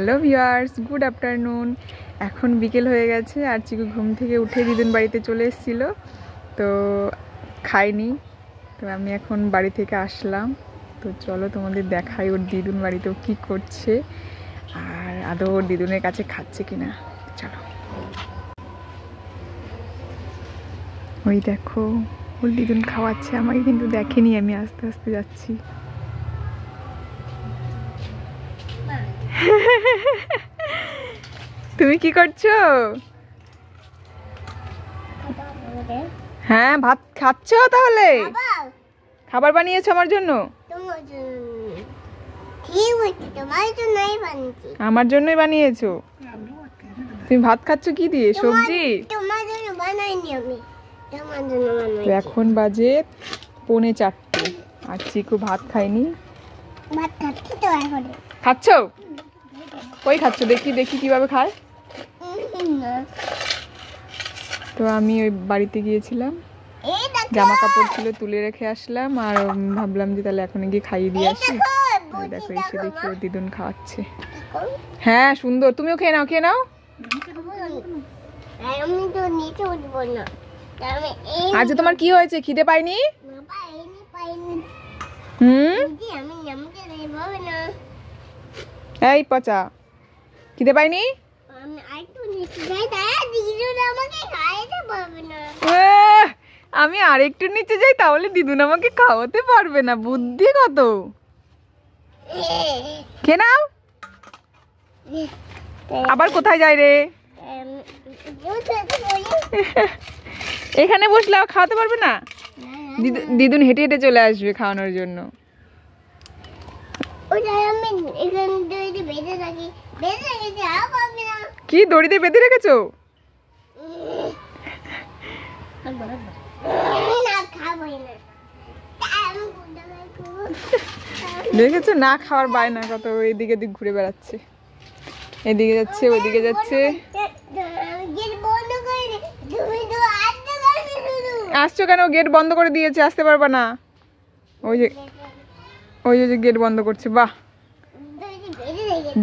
Hello viewers, good afternoon. এখন বিকেল হয়ে গেছে আর চিকু ঘুম থেকে উঠে দিদুন বাড়িতে চলে এসেছিলো, তো খাইনি। তো আমি এখন বাড়ি থেকে আসলাম, তো চলো তোমাদের দেখাই ওর দিদুন বাড়িতেও কী করছে আর আদৌ ওর দিদুনের কাছে খাচ্ছে কিনা। চলো, ওই দেখো ওর দিদুন খাওয়াচ্ছে, আমাকে কিন্তু দেখেনি, আমি আস্তে আস্তে যাচ্ছি। তুমি কি করছো? হ্যাঁ, ভাত খাচ্ছ? তাহলে খাবার বানিয়েছো আমার জন্য? আমার জন্যই বানিয়েছো? তুমি ভাত খাচ্ছ কি দিয়ে? সবজি? এখন বাজে 3:45 আর চিকু ভাত খায়নি। খাচ্ছ? কই খাচ্ছ? দেখি দেখি কিভাবে খায়। তো আমি ওই বাড়িতে গিয়েছিলাম, জামা কাপড় ছিল তুলে রেখে আসলাম আর ভাবলাম যে তাহলে এখন গিয়ে খাইয়ে দিয়ে আসি। দেখো এসে দেখি ও দিদুন খাওয়াচ্ছে। হ্যাঁ সুন্দর, তুমিও খেয়ে নাও, খেয়ে নাও। আচ্ছা তোমার কি হয়েছে? খিদে পাইনি? এই পচা, খিদে পাইনি? আমি আরেকটু নিচে যাই তাহলে দিদুন আমাকে খাওয়াতে পারবে না। বুদ্ধি কত! খেয়ে নাও। আবার কোথায় যাই রে? এখানে বসলে খাওয়াতে পারবে না? দিদুন হেঁটে হেঁটে চলে আসবে খাওয়ানোর জন্য। কি দড়িতে বেঁধে রেখেছো? দেখেছো না খাওয়ার বায়না কত, এদিকে দিক ঘুরে বেড়াচ্ছে, এদিকে যাচ্ছে ওইদিকে যাচ্ছে। আসছো কেন? গেট বন্ধ করে দিয়েছে, আসতে পারবা না। ওই যে ওই যে গেট বন্ধ করছে। বাহ,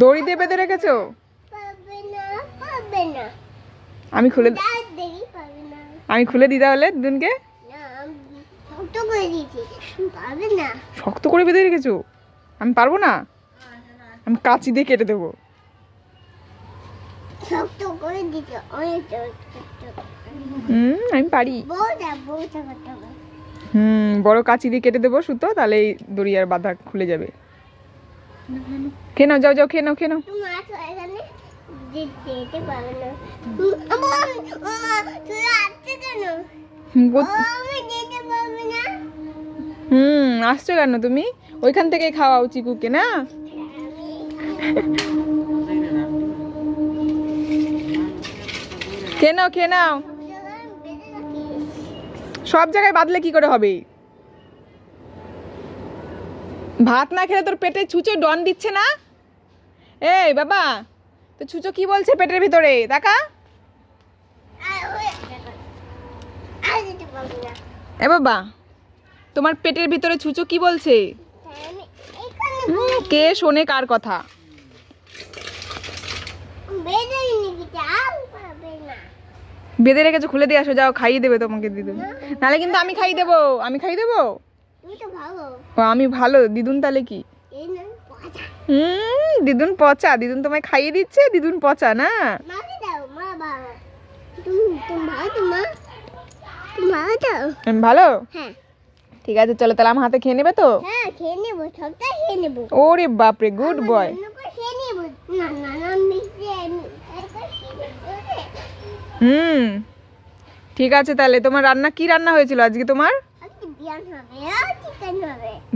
দড়ি দিয়ে বেঁধে রেখেছো? আমি খুলে দিই তাহলে দিদুনকে। শক্ত করে বেঁধে রেখেছো? আমি পারবো না, আমি কাঁচি দিয়ে কেটে দেবো। আমি পারি। বড় কাঁচি দিয়ে কেটে দেবো সুতো, তাহলে এই দড়ি আর বাঁধা খুলে যাবে। খেয়ে নাও, যাও যাও, খেয়ে নাও, খেয়ে নাও। আসছো কেন তুমি? ওইখান থেকে খাওয়াও চিকুকে না। খেয়ে নাও, খেয়ে নাও। সব জায়গায় বাঁধলে কি করে হবে? ভাত না খেলে তোর পেটে ছুঁচো ডন দিচ্ছে না? এই বাবা, তো ছুঁচো কি বলছে পেটের ভিতরে? দেখা। এ বাবা, তোমার পেটের ভিতরে ছুঁচো কি বলছে? কে শোনে কার কথা? বেঁধে রেখেছো, খুলে দিয়ে আসো, যাও, খাইয়ে দেবে তোমাকে দিদুন। নাহলে কিন্তু আমি খাইয়ে দেবো, আমি খাইয়ে দেবো। আমি ভালো দিদুন, তাহলে কি? দিদুন পচা? দিদুন তোমায় খাইয়ে দিচ্ছে, দিদুন পচা না? ভালো? ঠিক আছে চলো তাহলে আমার হাতে খেয়ে নেবে তো? ওরে বাপরে, গুড বয়। ঠিক আছে তাহলে। তোমার রান্না কি রান্না হয়েছিল আজকে? তোমার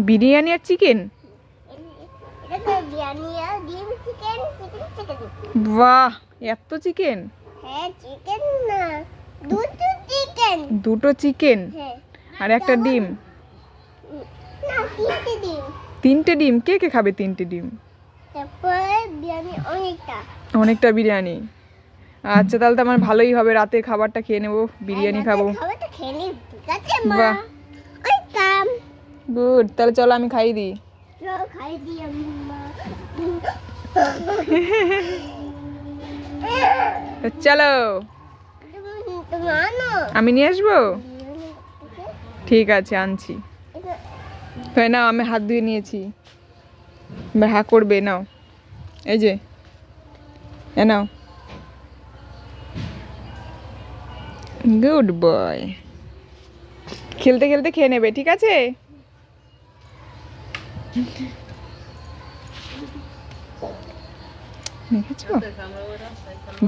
বিরিয়ানি আর চিকেন? বাহ, এত চিকেন! দুটো চিকেন আর একটা ডিম? 3টে ডিম? কে কে খাবে 3টে ডিম? অনেকটা বিরিয়ানি। আচ্ছা তাহলে তো আমার ভালোই হবে, রাতে খাবারটা খেয়ে নেবো, বিরিয়ানি খাবো। বাহ, গুড। তাহলে চলো আমি খাইয়ে দিই। চলো আমি নিয়ে আসবো, ঠিক আছে আনছি। নাও আমি হাত ধুয়ে নিয়েছি, হা করবে, নাও এই যে নাও, গুড বয়। খেলতে খেলতে খেয়ে নেবে, ঠিক আছে? দেখেছো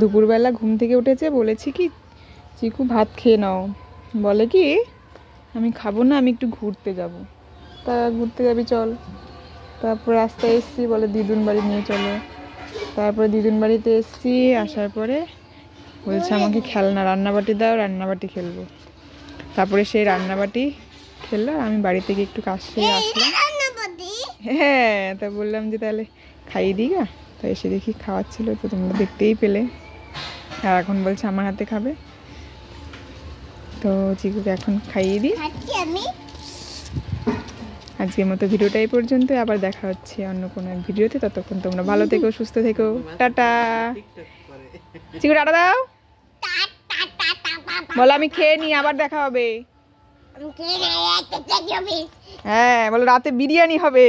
দুপুরবেলা ঘুম থেকে উঠেছে, বলেছি কি চিকু ভাত খেয়ে নাও, বলে কি আমি খাবো না, আমি একটু ঘুরতে যাব। তা ঘুরতে যাবি চল। তারপর রাস্তায় এসছি, বলে দিদুন বাড়ি নিয়ে চলো। তারপরে দিদুন বাড়িতে এসছি, আসার পরে বলছে আমাকে খেলনা রান্নাবাটি দাও, রান্নাবাটি খেলবো। তারপরে সেই রান্নাবাটি খেললো, আমি বাড়ি থেকে একটু কাজ সেরে আসলাম। হ্যাঁ, তা বললাম যে তাহলে খাইয়ে দিই গা, তা এসে দেখি খাওয়াচ্ছিল, তো তোমরা দেখতেই পেলে। আর এখন বলছে আমার হাতে খাবে, তো চিকুকে এখন খাইয়ে দিই। আজকের মতো ভিডিওটা এই পর্যন্ত, আবার দেখা হচ্ছে অন্য কোনো এক ভিডিওতে। ততক্ষণ তোমরা ভালো থেকো, সুস্থ থেকো, টাটা। চিকু টাটা দাও, বলো আমি খেয়ে নি, আবার দেখা হবে। হ্যাঁ বলো রাতে বিরিয়ানি হবে।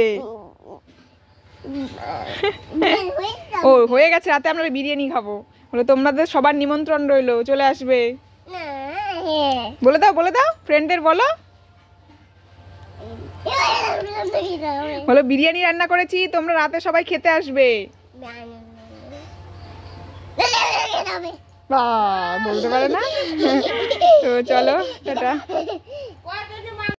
ও হয়ে গেছে, রাতে আমরা বিরিয়ানি খাবো। বলে তোমাদের সবার নিমন্ত্রণ রইলো, চলে আসবে। বলে দাও, বলে দাও, ফ্রেন্ডদের বলো, বলো বিরিয়ানি রান্না করেছি, তোমরা রাতে সবাই খেতে আসবে। বলতে পারে না। তো চলো টাটা।